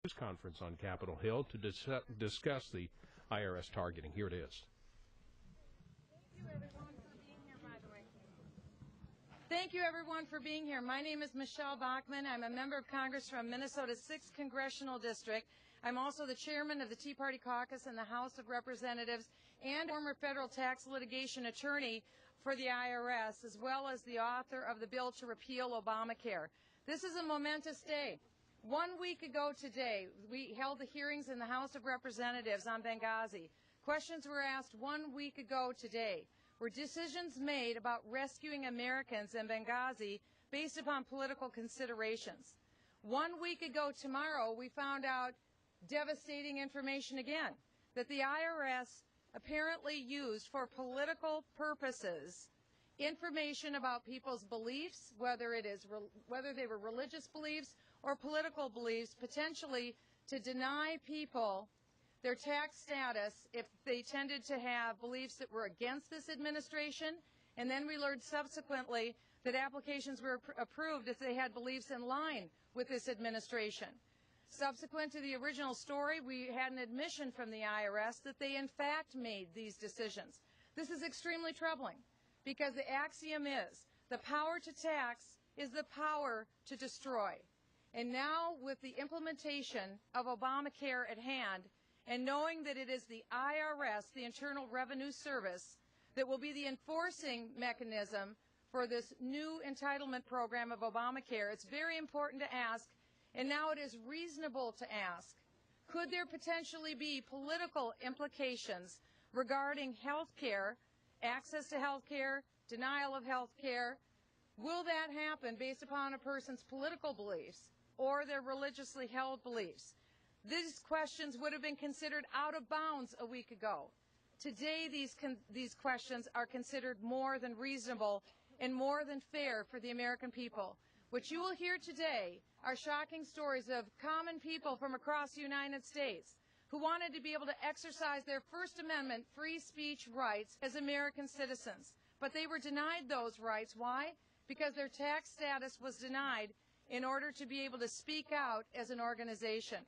News conference on Capitol Hill to discuss the IRS targeting. Here it is. Thank you, everyone, for being here, by the way. Thank you, everyone, for being here. My name is Michele Bachmann. I'm a member of Congress from Minnesota's 6th Congressional District. I'm also the chairman of the Tea Party Caucus in the House of Representatives and former federal tax litigation attorney for the IRS, as well as the author of the bill to repeal Obamacare. This is a momentous day. 1 week ago today, we held the hearings in the House of Representatives on Benghazi. Questions were asked 1 week ago today. Were decisions made about rescuing Americans in Benghazi based upon political considerations? 1 week ago tomorrow, we found out devastating information again, that the IRS apparently used for political purposes information about people's beliefs, whether they were religious beliefs or political beliefs, potentially to deny people their tax status if they tended to have beliefs that were against this administration. And then we learned subsequently that applications were approved if they had beliefs in line with this administration. Subsequent to the original story, we had an admission from the IRS that they in fact made these decisions. This is extremely troubling because the axiom is the power to tax is the power to destroy. And now with the implementation of Obamacare at hand, and knowing that it is the IRS, the Internal Revenue Service, that will be the enforcing mechanism for this new entitlement program of Obamacare, it's very important to ask, and now it is reasonable to ask, could there potentially be political implications regarding health care, access to health care, denial of health care? Will that happen based upon a person's political beliefs or their religiously held beliefs? These questions would have been considered out of bounds a week ago. Today, these questions are considered more than reasonable and more than fair for the American people. What you will hear today are shocking stories of common people from across the United States who wanted to be able to exercise their First Amendment free speech rights as American citizens. But they were denied those rights. Why? Because their tax status was denied in order to be able to speak out as an organization.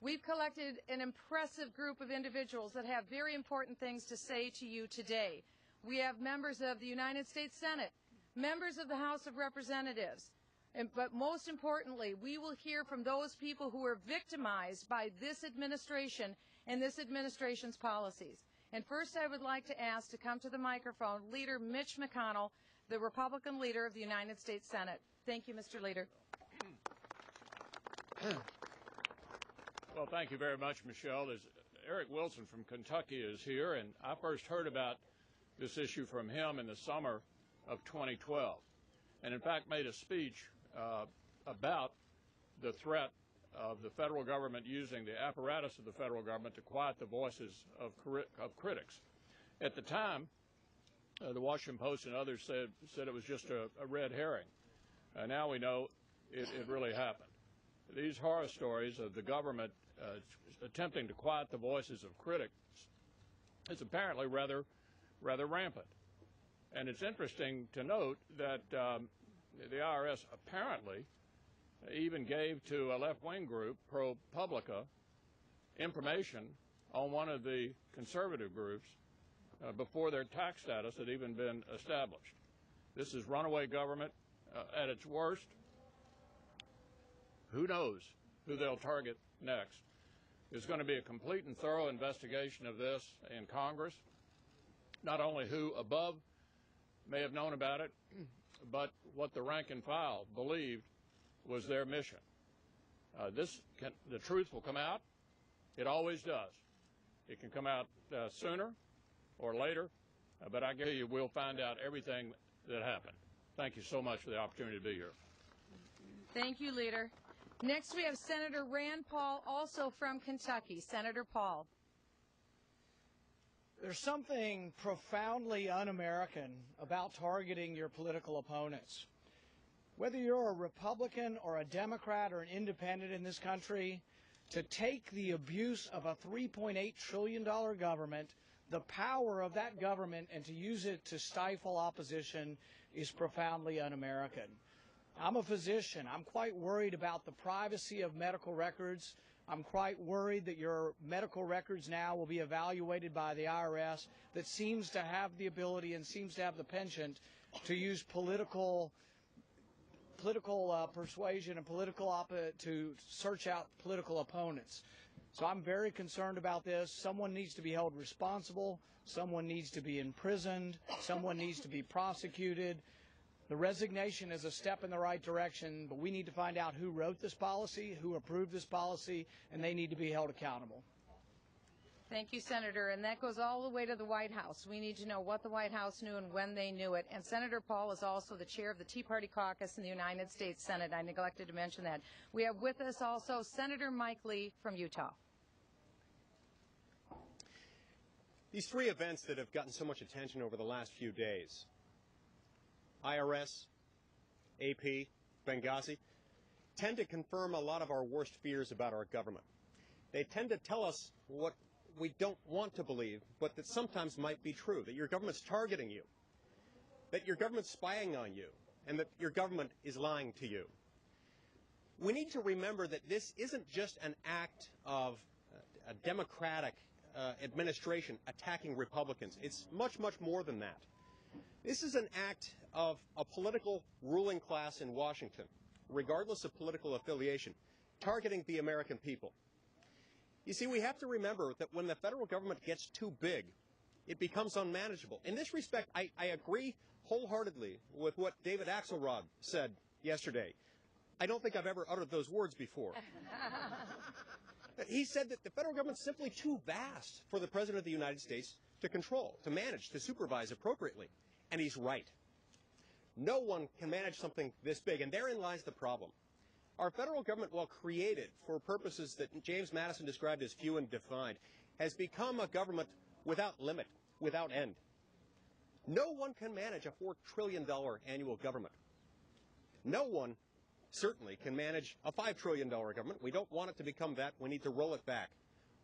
We've collected an impressive group of individuals that have very important things to say to you today. We have members of the United States Senate, members of the House of Representatives, but most importantly, we will hear from those people who were victimized by this administration and this administration's policies. And first, I would like to ask to come to the microphone Leader Mitch McConnell, the Republican leader of the United States Senate. Thank you, Mr. Leader. Well, thank you very much, Michelle. Eric Wilson from Kentucky is here, and I first heard about this issue from him in the summer of 2012, and in fact made a speech about the threat of the federal government using the apparatus of the federal government to quiet the voices of critics. At the time, the Washington Post and others said it was just a red herring. Now we know it really happened. These horror stories of the government attempting to quiet the voices of critics is apparently rather rampant. And it's interesting to note that the IRS apparently even gave to a left-wing group, ProPublica, information on one of the conservative groups before their tax status had even been established. This is runaway government at its worst. Who knows who they'll target next? There's going to be a complete and thorough investigation of this in Congress, not only who above may have known about it, but what the rank and file believed was their mission. The truth will come out. It always does. It can come out sooner or later, but I guarantee you we'll find out everything that happened. Thank you so much for the opportunity to be here. Thank you, Leader. Next, we have Senator Rand Paul, also from Kentucky. Senator Paul. There's something profoundly un-American about targeting your political opponents. Whether you're a Republican or a Democrat or an independent in this country, to take the abuse of a $3.8 trillion government, the power of that government, and to use it to stifle opposition is profoundly un-American. I'm a physician. I'm quite worried about the privacy of medical records I'm quite worried that your medical records now will be evaluated by the IRS that seems to have the ability and seems to have the penchant to use political persuasion and to search out political opponents. So I'm very concerned about this. Someone needs to be held responsible. Someone needs to be imprisoned. Someone needs to be prosecuted. The resignation is a step in the right direction, but we need to find out who wrote this policy, who approved this policy, and they need to be held accountable. Thank you, Senator. And that goes all the way to the White House. We need to know what the White House knew and when they knew it. And Senator Paul is also the chair of the Tea Party Caucus in the United States Senate. I neglected to mention that. We have with us also Senator Mike Lee from Utah. These three events that have gotten so much attention over the last few days, IRS, AP, Benghazi, tend to confirm a lot of our worst fears about our government. They tend to tell us what we don't want to believe, but that sometimes might be true, that your government's targeting you, that your government's spying on you, and that your government is lying to you. We need to remember that this isn't just an act of a democratic administration attacking Republicans. It's much, much more than that. This is an act of a political ruling class in Washington, regardless of political affiliation, targeting the American people. You see, we have to remember that when the federal government gets too big, it becomes unmanageable. In this respect, I agree wholeheartedly with what David Axelrod said yesterday. I don't think I've ever uttered those words before. He said that the federal government's simply too vast for the President of the United States to control, to manage, to supervise appropriately. And he's right. No one can manage something this big, and therein lies the problem. Our federal government, while created for purposes that James Madison described as few and defined, has become a government without limit, without end. No one can manage a $4 trillion annual government. No one certainly can manage a $5 trillion government. We don't want it to become that. We need to roll it back.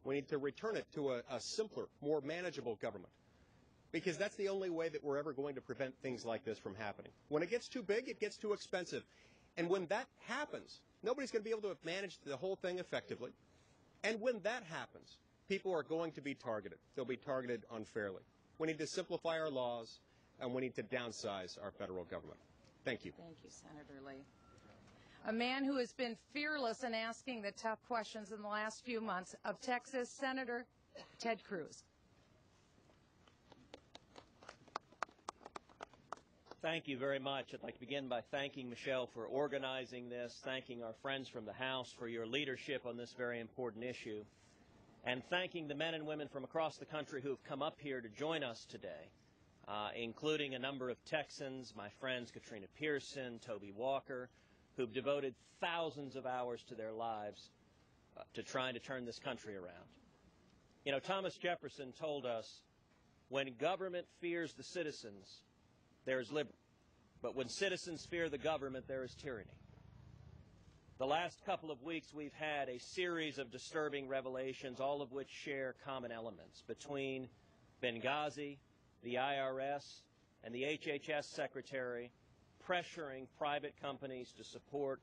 We need to return it to a simpler, more manageable government, because that's the only way that we're ever going to prevent things like this from happening. When it gets too big, it gets too expensive. And when that happens, nobody's going to be able to manage the whole thing effectively. And when that happens, people are going to be targeted. They'll be targeted unfairly. We need to simplify our laws, and we need to downsize our federal government. Thank you. Thank you, Senator Lee. A man who has been fearless in asking the tough questions in the last few months of Texas, Senator Ted Cruz. Thank you very much. I'd like to begin by thanking Michele for organizing this, thanking our friends from the House for your leadership on this very important issue, and thanking the men and women from across the country who have come up here to join us today, including a number of Texans, my friends Katrina Pearson, Toby Walker, who've devoted thousands of hours to their lives to trying to turn this country around. You know, Thomas Jefferson told us, when government fears the citizens, there is liberty. But when citizens fear the government, there is tyranny. The last couple of weeks, we've had a series of disturbing revelations, all of which share common elements between Benghazi, the IRS, and the HHS Secretary pressuring private companies to support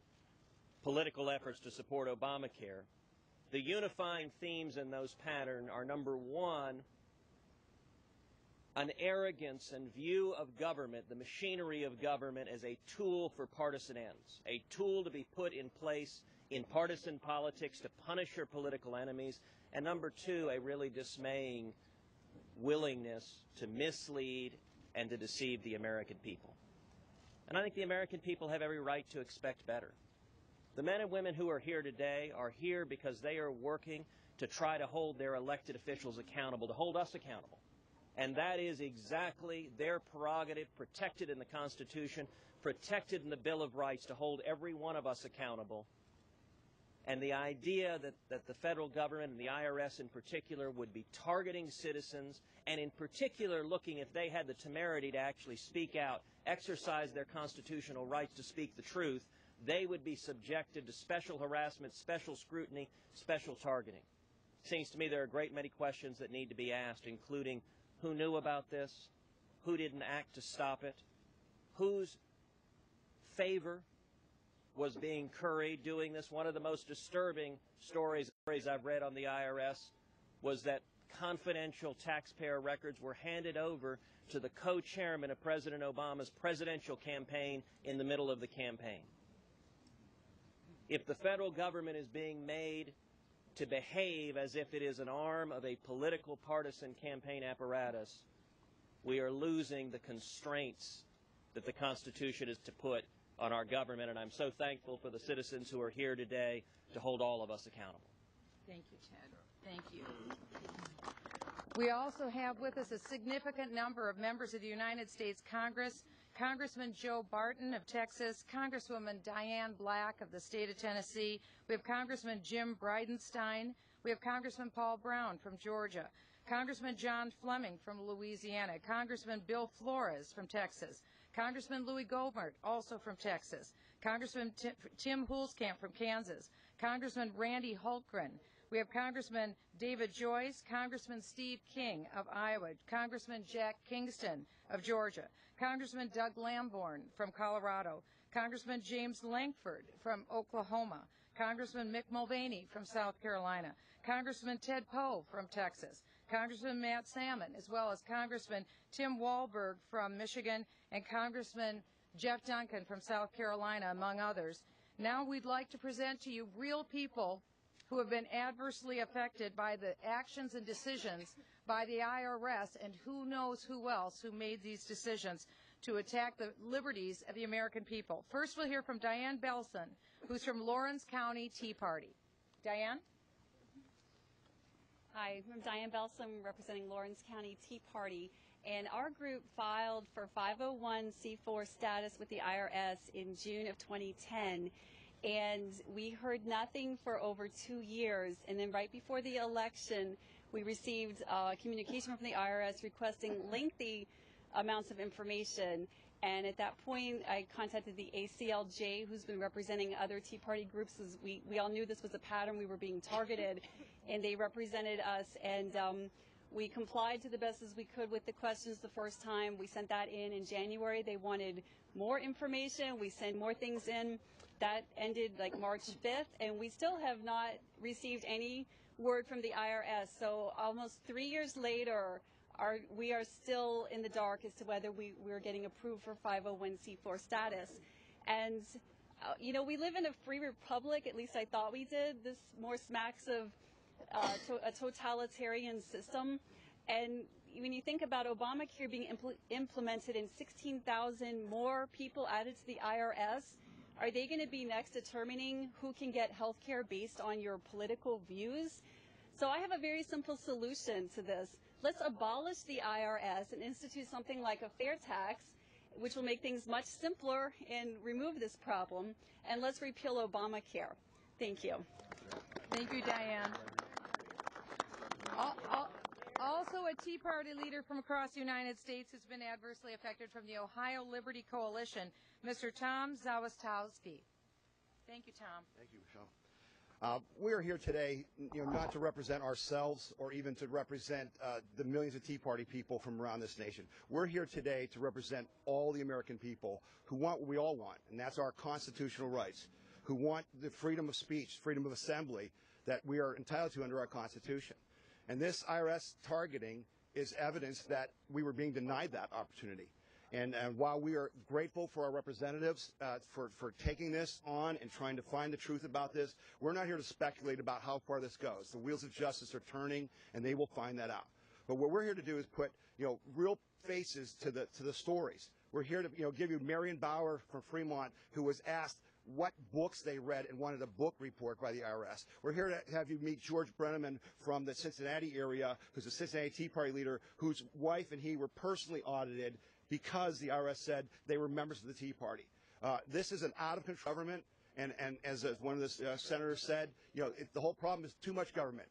political efforts to support Obamacare. The unifying themes in those patterns are, number one, an arrogance and view of government, the machinery of government, as a tool for partisan ends, a tool to be put in place in partisan politics to punish your political enemies, and number two, a really dismaying willingness to mislead and to deceive the American people. And I think the American people have every right to expect better. The men and women who are here today are here because they are working to try to hold their elected officials accountable, to hold us accountable. And that is exactly their prerogative, protected in the Constitution, protected in the Bill of Rights, to hold every one of us accountable. And the idea that the federal government and the IRS in particular would be targeting citizens, and in particular looking, if they had the temerity to actually speak out, exercise their constitutional rights to speak the truth, they would be subjected to special harassment, special scrutiny, special targeting. Seems to me there are a great many questions that need to be asked, including who knew about this, who didn't act to stop it, whose favor was being curried doing this. One of the most disturbing stories I've read on the IRS was that confidential taxpayer records were handed over to the co-chairman of President Obama's presidential campaign in the middle of the campaign. If the federal government is being made to behave as if it is an arm of a political partisan campaign apparatus, we are losing the constraints that the Constitution is to put on our government, and I'm so thankful for the citizens who are here today to hold all of us accountable. Thank you, Ted. Thank you. We also have with us a significant number of members of the United States Congress. Congressman Joe Barton of Texas, Congresswoman Diane Black of the state of Tennessee. We have Congressman Jim Bridenstine. We have Congressman Paul Brown from Georgia. Congressman John Fleming from Louisiana. Congressman Bill Flores from Texas. Congressman Louis Gohmert, also from Texas. Congressman Tim Hulskamp from Kansas. Congressman Randy Hultgren. We have Congressman David Joyce, Congressman Steve King of Iowa, Congressman Jack Kingston of Georgia, Congressman Doug Lamborn from Colorado, Congressman James Lankford from Oklahoma, Congressman Mick Mulvaney from South Carolina, Congressman Ted Poe from Texas, Congressman Matt Salmon, as well as Congressman Tim Walberg from Michigan and Congressman Jeff Duncan from South Carolina, among others. Now we'd like to present to you real people who have been adversely affected by the actions and decisions by the IRS, and who knows who else who made these decisions to attack the liberties of the American people. First, we'll hear from Diane Belson, who's from Lawrence County Tea Party. Diane? Hi, I'm Diane Belson, representing Lawrence County Tea Party, and our group filed for 501c4 status with the IRS in June of 2010. And we heard nothing for over 2 years. And then right before the election, we received communication from the IRS requesting lengthy amounts of information. And at that point, I contacted the ACLJ, who's been representing other Tea Party groups. As we all knew this was a pattern, we were being targeted, and they represented us. And we complied to the best as we could with the questions the first time. We sent that in January. They wanted more information. We sent more things in. That ended like March 5th, and we still have not received any word from the IRS. So almost 3 years later, we are still in the dark as to whether we're getting approved for 501c4 status. And, you know, we live in a free republic, at least I thought we did. This more smacks of a totalitarian system. And when you think about Obamacare being implemented and 16,000 more people added to the IRS, are they going to be next determining who can get health care based on your political views? So I have a very simple solution to this. Let's abolish the IRS and institute something like a fair tax, which will make things much simpler and remove this problem. And let's repeal Obamacare. Thank you. Thank you, Diane. Also a Tea Party leader from across the United States who's been adversely affected from the Ohio Liberty Coalition, Mr. Tom Zawistowski. Thank you, Tom. Thank you, Michelle. We are here today, not to represent ourselves or even to represent the millions of Tea Party people from around this nation. We're here today to represent all the American people who want what we all want, and that's our constitutional rights, who want the freedom of speech, freedom of assembly that we are entitled to under our Constitution. And this IRS targeting is evidence that we were being denied that opportunity. And while we are grateful for our representatives for taking this on and trying to find the truth about this, we're not here to speculate about how far this goes. The wheels of justice are turning, and they will find that out. But what we're here to do is put, real faces to the stories. We're here to, give you Marion Bauer from Fremont, who was asked what books they read and wanted a book report by the IRS. We're here to have you meet George Brenneman from the Cincinnati area, who's a Cincinnati Tea Party leader, whose wife and he were personally audited because the IRS said they were members of the Tea Party. This is an out-of-control government, and as one of the senators said, the whole problem is too much government.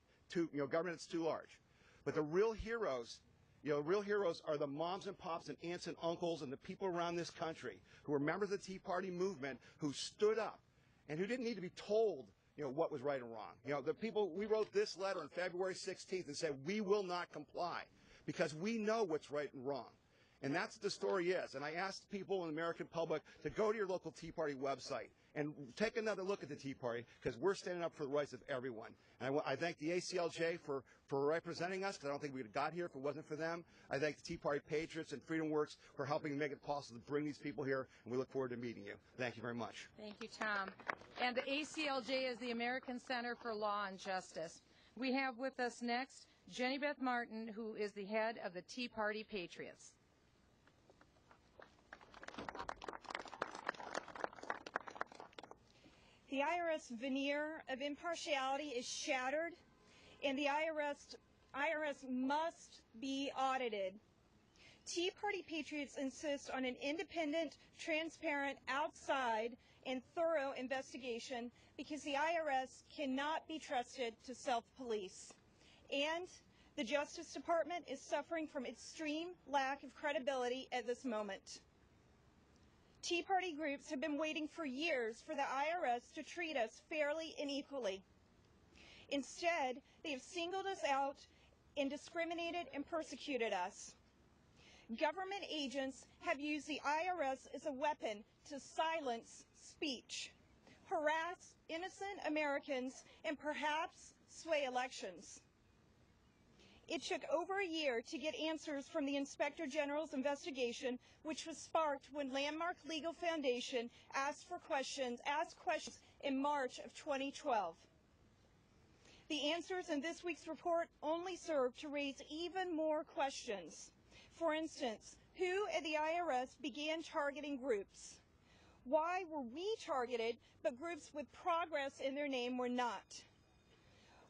Government is too large. But the real heroes are the moms and pops and aunts and uncles and the people around this country who are members of the Tea Party movement, who stood up and who didn't need to be told, what was right and wrong. The people, we wrote this letter on February 16th and said, we will not comply because we know what's right and wrong. And that's what the story is. And I asked people in the American public to go to your local Tea Party website and take another look at the Tea Party, because we're standing up for the rights of everyone. And I thank the ACLJ for representing us, because I don't think we would have got here if it wasn't for them. I thank the Tea Party Patriots and Freedom Works for helping make it possible to bring these people here, and we look forward to meeting you. Thank you very much. Thank you, Tom. And the ACLJ is the American Center for Law and Justice. We have with us next Jenny Beth Martin, who is the head of the Tea Party Patriots. The IRS veneer of impartiality is shattered, and the IRS must be audited. Tea Party Patriots insist on an independent, transparent, outside, and thorough investigation because the IRS cannot be trusted to self-police. And the Justice Department is suffering from extreme lack of credibility at this moment. Tea Party groups have been waiting for years for the IRS to treat us fairly and equally. Instead, they have singled us out and discriminated and persecuted us. Government agents have used the IRS as a weapon to silence speech, harass innocent Americans, and perhaps sway elections. It took over a year to get answers from the Inspector General's investigation, which was sparked when Landmark Legal Foundation asked questions in March of 2012. The answers in this week's report only serve to raise even more questions. For instance, who at the IRS began targeting groups? Why were we targeted, but groups with progress in their name were not?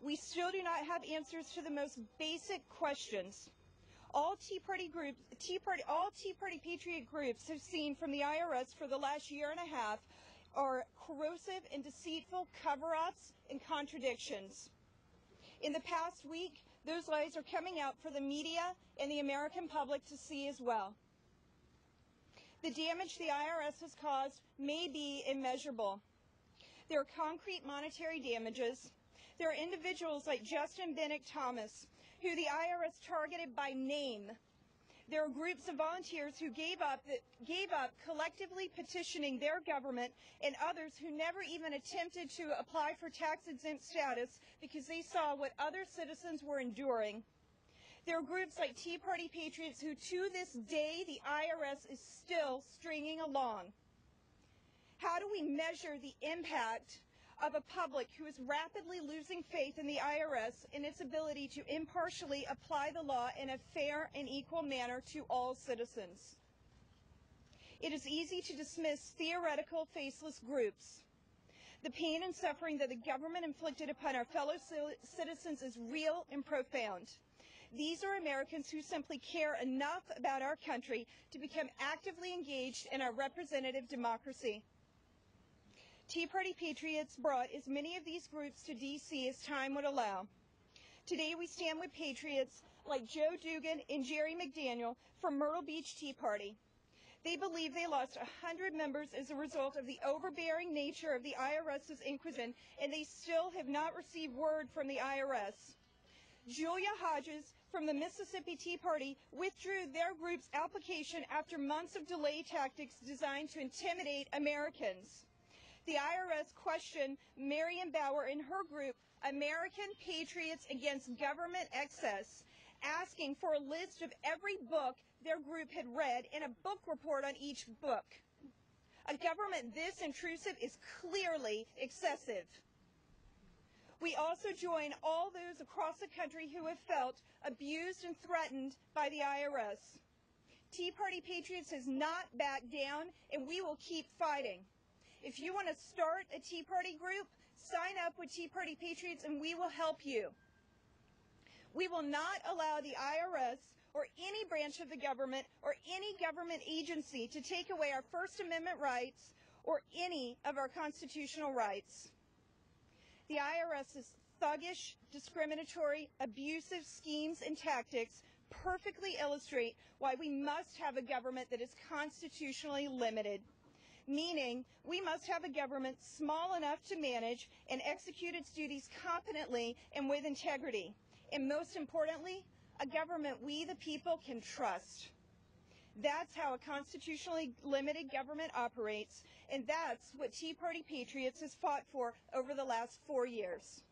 We still do not have answers to the most basic questions. All Tea Party Patriot groups have seen from the IRS for the last year and a half are corrosive and deceitful cover-ups and contradictions. In the past week, those lies are coming out for the media and the American public to see as well. The damage the IRS has caused may be immeasurable. There are concrete monetary damages. There are individuals like Justin Bennett Thomas, who the IRS targeted by name. There are groups of volunteers who gave up collectively petitioning their government, and others who never even attempted to apply for tax-exempt status because they saw what other citizens were enduring. There are groups like Tea Party Patriots who, to this day, the IRS is still stringing along. How do we measure the impact of a public who is rapidly losing faith in the IRS and its ability to impartially apply the law in a fair and equal manner to all citizens? It is easy to dismiss theoretical, faceless groups. The pain and suffering that the government inflicted upon our fellow citizens is real and profound. These are Americans who simply care enough about our country to become actively engaged in our representative democracy. Tea Party Patriots brought as many of these groups to D.C. as time would allow. Today we stand with patriots like Joe Dugan and Jerry McDaniel from Myrtle Beach Tea Party. They believe they lost 100 members as a result of the overbearing nature of the IRS's inquisition, and they still have not received word from the IRS. Julia Hodges from the Mississippi Tea Party withdrew their group's application after months of delay tactics designed to intimidate Americans. The IRS questioned Marion Bauer and her group, American Patriots Against Government Excess, asking for a list of every book their group had read and a book report on each book. A government this intrusive is clearly excessive. We also join all those across the country who have felt abused and threatened by the IRS. Tea Party Patriots has not backed down, and we will keep fighting. If you want to start a Tea Party group, sign up with Tea Party Patriots and we will help you. We will not allow the IRS or any branch of the government or any government agency to take away our First Amendment rights or any of our constitutional rights. The IRS's thuggish, discriminatory, abusive schemes and tactics perfectly illustrate why we must have a government that is constitutionally limited. Meaning, we must have a government small enough to manage and execute its duties competently and with integrity. And most importantly, a government we, the people, can trust. That's how a constitutionally limited government operates, and that's what Tea Party Patriots has fought for over the last 4 years.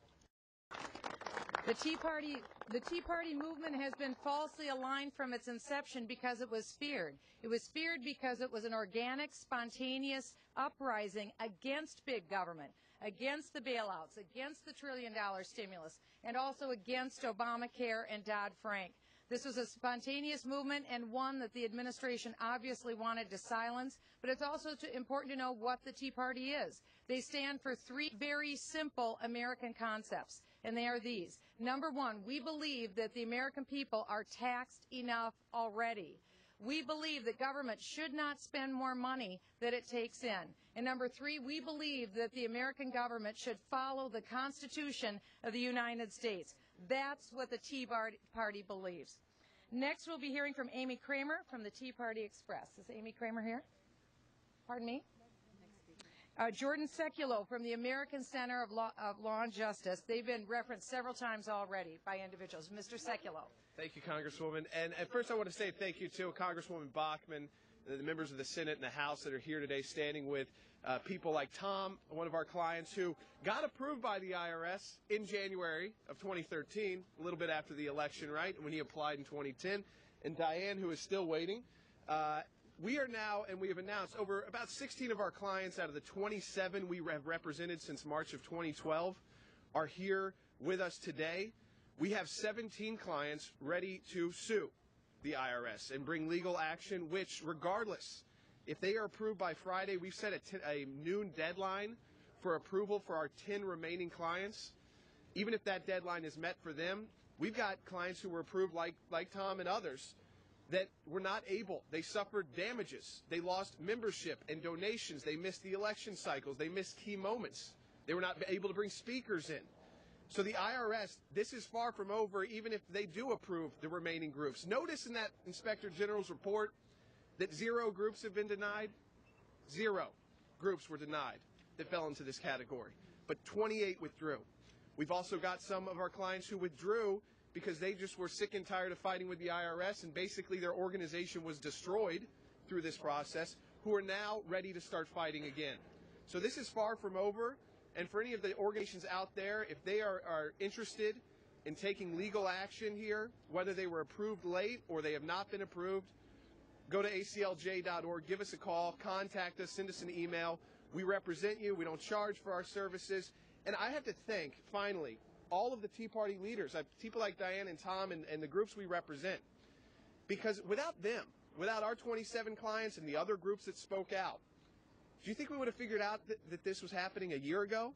The Tea Party movement has been falsely aligned from its inception because it was feared. It was feared because it was an organic, spontaneous uprising against big government, against the bailouts, against the $1 trillion stimulus, and also against Obamacare and Dodd-Frank. This was a spontaneous movement and one that the administration obviously wanted to silence, but it's also important to know what the Tea Party is. They stand for 3 very simple American concepts, and they are these. Number 1, we believe that the American people are taxed enough already. We believe that government should not spend more money than it takes in. And number 3, we believe that the American government should follow the Constitution of the United States. That's what the Tea Party believes. Next, we'll be hearing from Amy Kramer from the Tea Party Express. Is Amy Kramer here? Pardon me? Jordan Sekulow from the American Center of Law and Justice. They've been referenced several times already by individuals. Mr. Sekulow. Thank you, Congresswoman. And at first I want to say thank you to Congresswoman Bachmann, the members of the Senate and the House that are here today standing with people like Tom, one of our clients who got approved by the IRS in January of 2013, a little bit after the election, right, when he applied in 2010, and Diane, who is still waiting. We are now, and we have announced, over about 16 of our clients out of the 27 we have represented since March of 2012 are here with us today. We have 17 clients ready to sue the IRS and bring legal action, which, regardless, if they are approved by Friday, we've set a noon deadline for approval for our 10 remaining clients. Even if that deadline is met for them, we've got clients who were approved like Tom and others that were not able. They suffered damages. They lost membership and donations. They missed the election cycles. They missed key moments. They were not able to bring speakers in. So the IRS, this is far from over, even if they do approve the remaining groups. Notice in that Inspector General's report that 0 groups have been denied. 0 groups were denied that fell into this category, but 28 withdrew. We've also got some of our clients who withdrew because they just were sick and tired of fighting with the IRS, and basically their organization was destroyed through this process, who are now ready to start fighting again. So this is far from over, and for any of the organizations out there, if they are interested in taking legal action here, whether they were approved late or they have not been approved, go to aclj.org, give us a call, contact us, send us an email. We represent you. We don't charge for our services. And I have to thank, finally, all of the Tea Party leaders, people like Diane and Tom and the groups we represent, because without them, without our 27 clients and the other groups that spoke out, do you think we would have figured out that this was happening a year ago?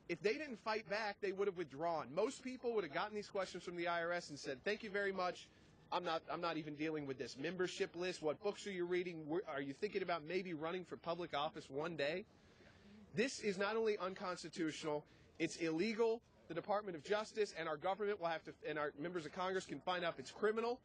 If they didn't fight back, they would have withdrawn. Most people would have gotten these questions from the IRS and said, thank you very much. I'm not even dealing with this membership list. What books are you reading? Are you thinking about maybe running for public office one day? This is not only unconstitutional, it's illegal. The Department of Justice and our government will have to, and our members of Congress can find out if it's criminal,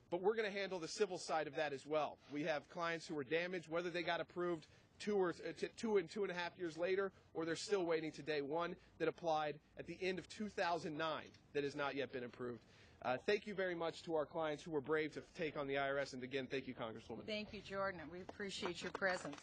but we're going to handle the civil side of that as well. We have clients who were damaged, whether they got approved 2 and 2.5 years later, or they're still waiting to day one that applied at the end of 2009 that has not yet been approved. Thank you very much to our clients who were brave to take on the IRS, and again, thank you, Congresswoman. Thank you, Jordan. We appreciate your presence.